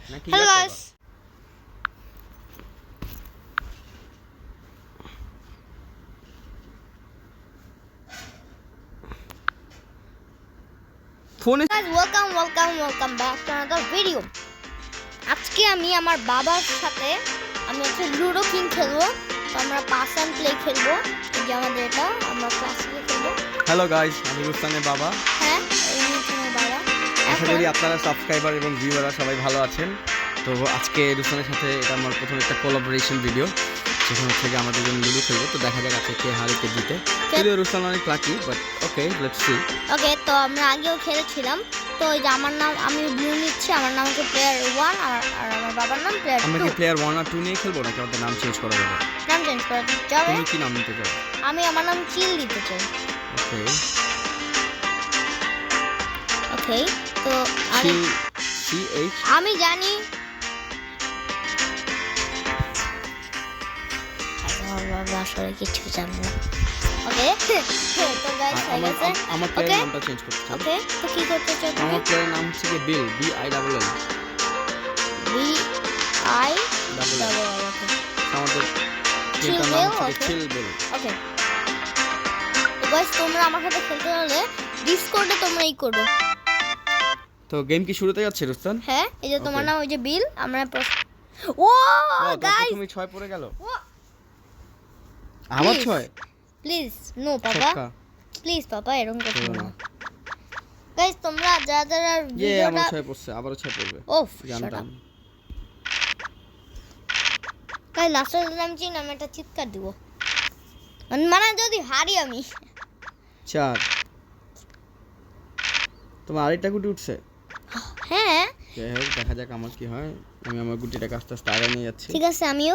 Hello guys, welcome back to another video. আজকে আমি আমার বাবার সাথে একটা লুডো কিং খেলবো। তো আমরা পাস অ্যান্ড প্লে খেলবো। এই যে আমাদের এটা আমরা ক্লাসিকে খেলবো। হ্যালো গাইস, আমি রুস্তানের বাবা। হ্যাঁ, এই হচ্ছে আমার বাবা। আশা করি আপনারা সাবস্ক্রাইবার এবং ভিউয়াররা সবাই ভালো আছেন। তো আজকে রুস্তানের সাথে এটা আমার প্রথম একটা কোলাবোরেশন ভিডিও, সেখান থেকে আমরা দুজন লুডো খেলবো। তো দেখা যাক আজকে কে হারে কে জিতে। যদিও রুস্তান অনেক lucky, but okay, let's see. Okay, তো আমরা আগেও খেলেছিলাম। তো এই যে আমার নাম, আমি ব্লু নিচ্ছি। আমার নাম হচ্ছে প্লেয়ার 1 আর আমার বাবার নাম প্লেয়ার 2। আমরা কি প্লেয়ার 1 আর 2 নিয়ে খেলবো নাকি আমাদের নাম চেঞ্জ করা যাবে? নাম চেঞ্জ করা যাবে। তুমি কি নাম নিতে চাও? আমি আমার নাম চিল দিতে চাই। ওকে ওকে, তো আমি জানি বাবা আসলে কিছু জানি না। ওকে, তো গাইস হয়ে গেছে। আমার প্লেয়ার নামটা চেঞ্জ করতে চাই। ওকে, তো কি করতে চাও তুমি? আমার প্লেয়ার নাম হচ্ছে কি বিল, BILL। ওকে, আমাদের চিল টিমটার নাম হচ্ছে চিল বিল। ওকে, তো গাইস তোমরা আমার সাথে খেলতে হলে ডিসকর্ডে তোমরা করো। তো গেম কি শুরুতে যাচ্ছে রুস্তান? হ্যাঁ, এই যে তোমার নাম ওই যে বিল। আমরা ও গাইস, তুমি 6 পড়ে গেল। আবার 6? প্লিজ নো পাপা, প্লিজ পাপা এরকম করো না। গাইস তোমরা যারা আমার ভিডিওটা 6 পড়ছে, আবারও 6 পড়বে। ওফ, জানতাম। গাইস লাস্টে আমি চিন আমি একটা চিৎকার দিব, মানে যদি হারি আমি। 4। তোমার আরেকটা গুটি উঠছে? হ্যাঁ, যাই হোক, দেখা যাক আমার কি হয়। আমি আমার গুটিটাকে আস্তে আস্তে আগে নিয়ে যাচ্ছি। ঠিক আছে, আমিও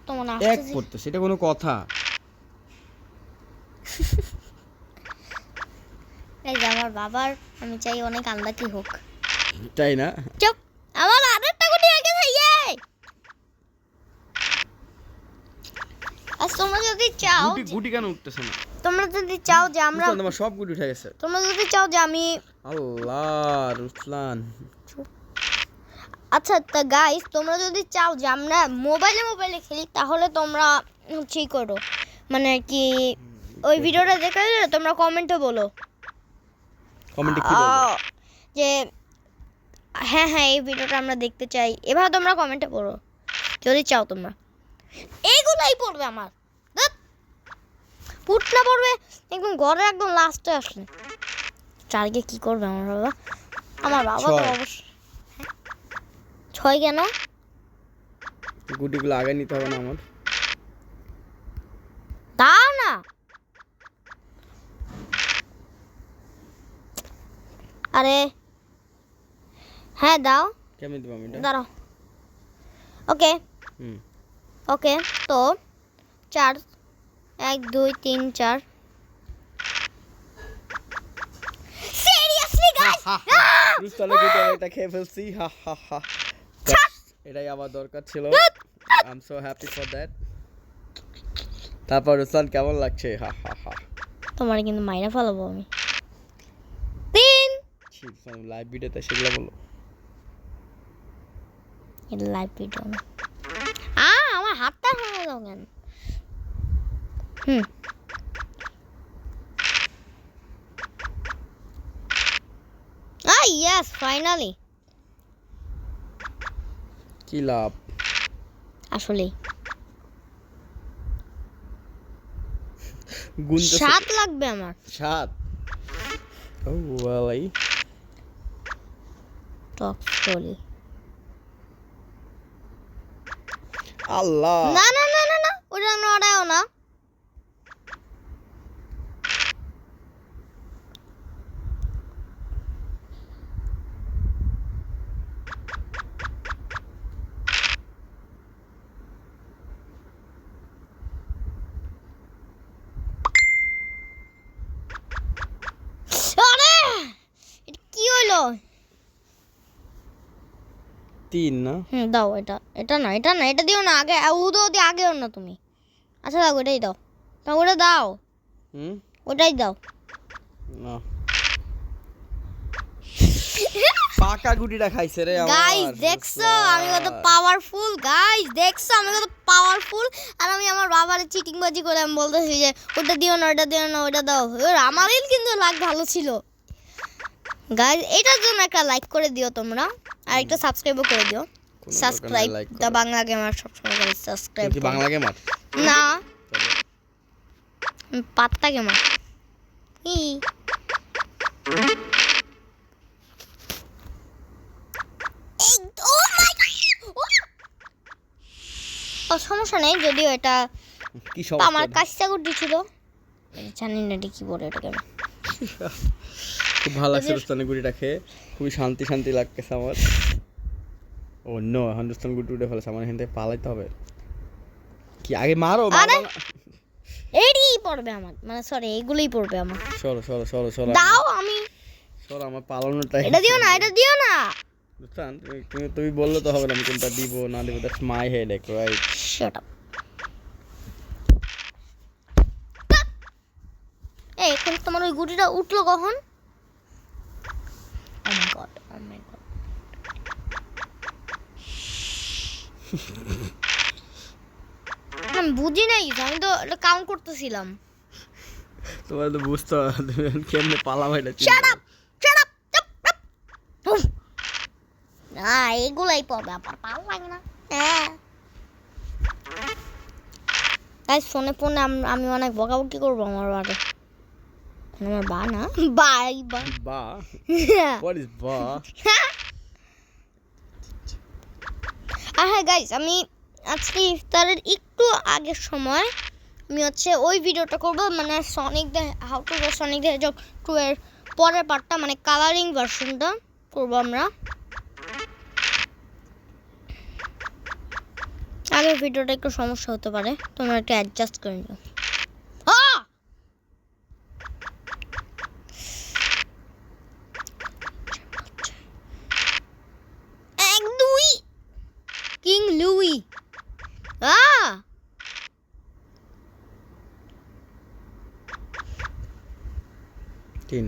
তোমার এক পড়তে, সেটা কোনো কথা? এই যে আমার বাবার, আমি চাই অনেক আনলাকি হোক। তাই না? চুপ, আমার আরেকটা গুটি হয়ে গেছে। ইয়ে, আর তোমরা যদি চাও, গুটি কেন উঠতেছে না? তোমরা যদি চাও যে আমরা, তোমার সব গুটি উঠে গেছে। তোমরা যদি চাও যে আমি, আল্লাহ রুসলান। আচ্ছা তা গাইস তোমরা যদি চাও যে আমরা মোবাইলে খেলি, তাহলে তোমরা ঠিক করো, মানে কি ওই ভিডিওটা দেখে তোমরা কমেন্টে বলো। কমেন্টে কি বলবো? যে হ্যাঁ এই ভিডিওটা আমরা দেখতে চাই, এভাবে তোমরা কমেন্টে পড়ো যদি চাও। তোমরা এইগুলাই পড়বে। আমার পুটনা পড়বে একদম ঘরে, একদম লাস্টে আসলে চারগে কি করবে আমার বাবা? আমার বাবা তো অবশ্যই 6 কেন? গুটিগুলো আগে নিতে হবে না আমার? দাও না, আরে হ্যাঁ দাও। কেমন দিব আমি এটা? দাঁড়াও। ওকে ওকে, তো 4 1 2 3 4। সিরিয়াসলি গাইস, রুস্তানের গুটি আমি এটা খেয়ে ফেলছি। হা হা হা, এটাই আমার দরকার ছিল। I am so happy for that. তারপর রুস্তান কেমন লাগছে? হা হা হা। তোমার কিন্তু মাইরা ফেলাবো আমি। 3 লাইভ ভিডিওতে সেগুলো বলো। এটা লাইভ ভিডিও না। আমার হাতটা ভেঙে দাও কেন? Yes, finally. কি লাভ আসলে গুনতে 7 লাগবে আমার। 7? ও ওয়ালাই টপ স্টোরি। আল্লাহ, না না না না না, ওটা নড়াও না। আরে এটা কি হলো? 3 না? দাও এটা, এটা না, এটা দিও না। আগে উদো দিয়ে আগেও না তুমি। আচ্ছা দাও, ওটাই দাও। তা ওটা দাও, ওটাই দাও। না, পাকা গুটিটা খাইছে রে আমার গাইস দেখছো আমি কত পাওয়ারফুল, গাইস দেখছো আমি কত পাওয়ারফুল। আর আমি আমার বাবারে চিটিংবাজি করে আমি বলতেছি যে ওটা দিও না, ওটা দিও না, ওটা দাও। আমারই কিন্তু লাগ ভালো ছিল। গাইস এটার জন্য একটা লাইক করে দিও তোমরা, আর একটা সাবস্ক্রাইবও করে দিও। সাবস্ক্রাইব দা বাংলা গেমার সবসময় করে সাবস্ক্রাইব। কি বাংলা গেমার না, পাত্তা গেমার। ই সমস্যা নেই, যদিও এটা কি আমার কাঁচা গুটি ছিল, জানি না এটা কি বলে এটাকে। খুব ভালো লাগছে রুস্তানি গুটিটা খেয়ে, খুবই শান্তি শান্তি লাগতেছে আমার। ও নো, হিন্দুস্তান গুটি উঠে ফেলেছে, আমার এখান থেকে পালাইতে হবে। কি আগে মারো, এডি পড়বে আমার, মানে সরি এগুলোই পড়বে আমার। সরো সরো সরো সরো, দাও আমি সরো, আমার পালানোর টাইম। এটা দিও না, এটা দিও না। রুস্তান তুমি বললে তো হবে না আমি কোনটা দিব না দিব, that's my headache, right? Shut up. এই এখন তোমার ওই গুটিটা উঠলো কখন? ও মাই গড, ও মাই গড। আমি বুঝি নাই, আমি তো এটা কাউন্ট করতেছিলাম। তোমার তো বুঝতে হবে তুমি কেমনে পালাবো এটা। Shut up, shut up. না এগুলাই পড়বে, আবার ভালো লাগে না। হ্যাঁ গাইস ফোনে ফোনে আমি অনেক বকাবকি করবো আমার বাড়ি। আমার বা না, বাই বা বা, হোয়াট ইজ বা? আর হ্যাঁ গাইস, আমি আজকে ইফতারের একটু আগের সময় আমি হচ্ছে ওই ভিডিওটা করব, মানে Sonic the how to do Sonic the Hedgehog 2 এর পরের পার্টটা, মানে কালারিং ভার্সনটা করব আমরা। আগের ভিডিওটা একটু সমস্যা হতে পারে, তোমরা একটু অ্যাডজাস্ট করে নিও। এক দুই কিং লুই। তিন।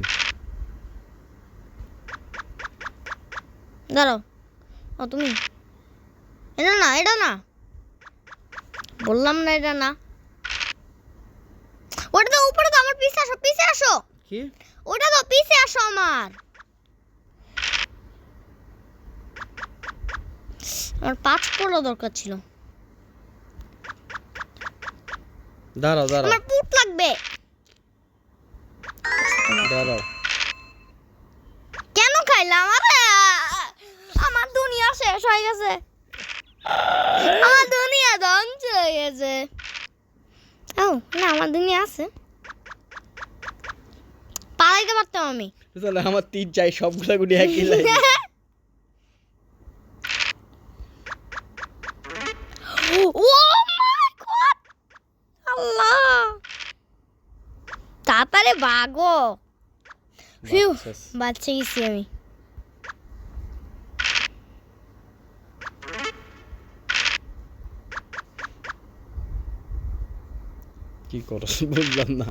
দাঁড়াও, ও তুমি এটা না, এটা না, বললাম না এটা না। ওটা তো উপরে, তো আমার পিছে আসো, পিছে আসো। কি ওটা তো পিছে আসো আমার। আমার 5 পড়া দরকার ছিল। দাঁড়াও দাঁড়াও আমার পুট লাগবে। দাঁড়াও, কেন খাইলাম? আরে আমার দুনিয়া শেষ হয়ে গেছে, আমার দুনিয়া ধ্বংস হয়ে গেছে। ও না, আমার দুনিয়া আছে, পালাইতে পারতাম আমি। তাহলে আমার তিন চাই সবগুলা গুটি একই লাগে। ও মাই গড, আল্লাহ তাড়াতাড়ি ভাগো। ফিউ, বাচ্চা গেছি আমি। কি করো বুঝলাম না।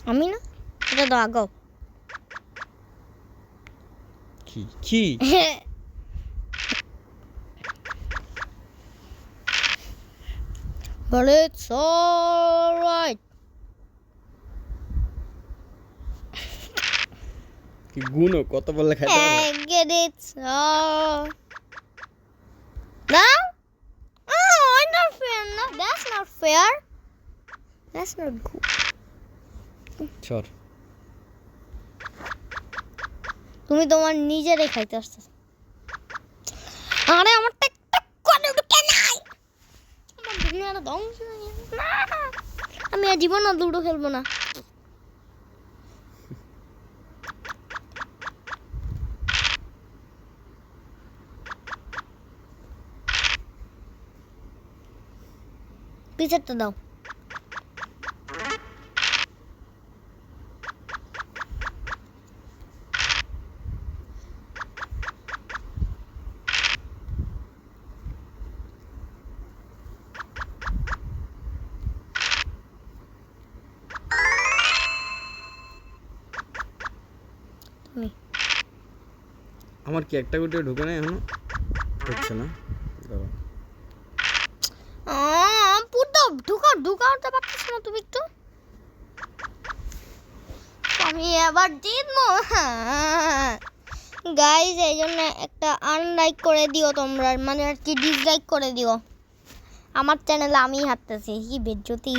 আমি না, এটা তো আগাও। কি কি But it's alright. কি গুনো কত বললে খাইতে হবে? Get it? No? Oh, not fair. No, that's not fair. That's not good. চল তুমি তোমার নিজেরে খাইতে আসছো। আরে আমার টেক করে ঢুকে নাই। আমার দুনিয়াটা ধ্বংস হয়ে গেছে। না, আমি আর জীবন না লুডো খেলবো না। পিছেরটা দাও। তুমি আমার কি একটা গুটিও ঢুকে নাই এখনো? ঢুকছে না। দাঁড়াও। পুরো ঢুকাতে পারছিস না তুমি একটু। আমি এবার জিতবো। গাইজ এই জন্য একটা আনলাইক করে দিও তোমরা, মানে আর কি ডিসলাইক করে দিও। আমার চ্যানেলে আমি হাঁটতেছি, কি বেজ্জতি।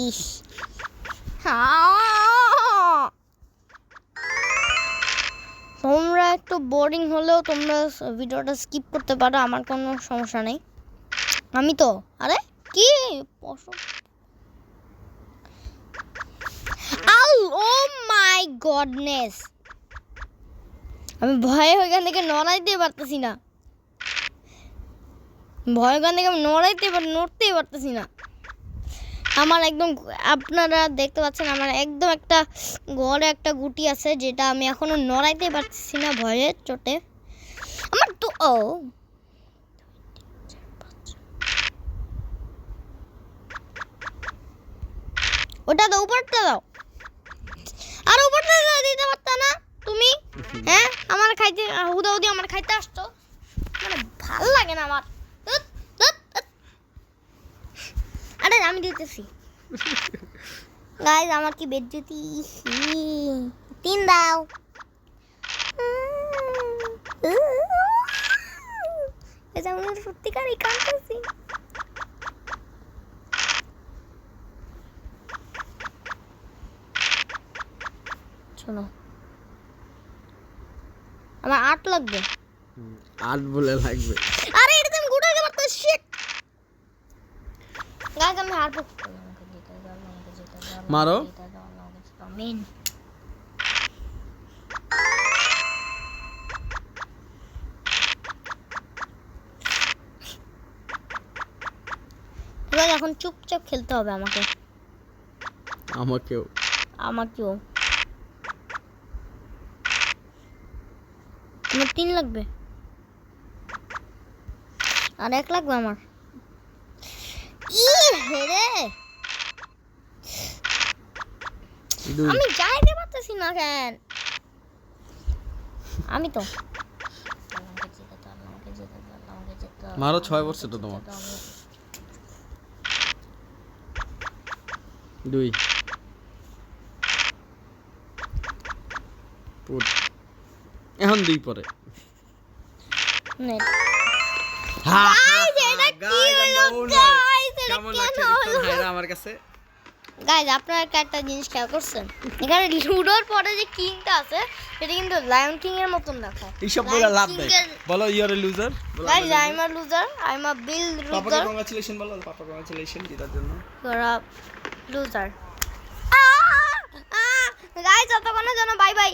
ইস তোমরা একটু বোরিং হলেও তোমরা ভিডিওটা স্কিপ করতে পারো, আমার কোনো সমস্যা নেই। আমি তো আরে কি ও মাই গডনেস, আমি ভয়ে ওইখান থেকে নড়াইতে পারতেছি না। ভয় ওখান থেকে আমি নড়তেই পারতেছি না। আমার একদম, আপনারা দেখতে পাচ্ছেন আমার একদম একটা গড়ে একটা গুটি আছে, যেটা আমি এখনো নড়াইতে পারতেছি না ভয়ের চোটে। আমার তো ওটা দাও, উপরটা দাও, আর উপরটা দিতে পারতা না তুমি? হ্যাঁ আমার খাইতে হুদাহুদি আমার খাইতে আসতো, মানে ভাল লাগে না আমার। আরে আমি দিতেছি। গাইস আমার কি বেজ্জতি। 3 দাও। এটা আমি সত্যিকারই কাঁদতেছি। শোনো আমার 8 লাগবে। 8 বলে লাগবে। আরে এটা তুমি গুটাকে পারতে শিট। গাইস আমি হারবো। মারো। মেন এখন চুপচাপ খেলতে হবে আমাকেও। আমার 3 লাগবে আর 1 লাগবে আমার। হেরে আমি যাইতে পারতেছি না কেন? আমি তো মারো 6 বছর তো তোমার। 2 পুট এখন 2 পরে। আমার কাছে গাইজ আপনারা একটা জিনিস খেয়াল করছেন, এখানে লুডোর পরে যে কিংটা আছে সেটা কিন্তু লায়ন কিং এর মতন দেখায়। এইসব বলে লাভ নেই, বলো you are a loser. Guys I am a loser, I am a big loser. পাপাকে কংগ্রাচুলেশন বলো, পাপা কংগ্রাচুলেশন জেতার জন্য। তোরা লুজার। গাইজ ততক্ষণের জন্য বাই বাই।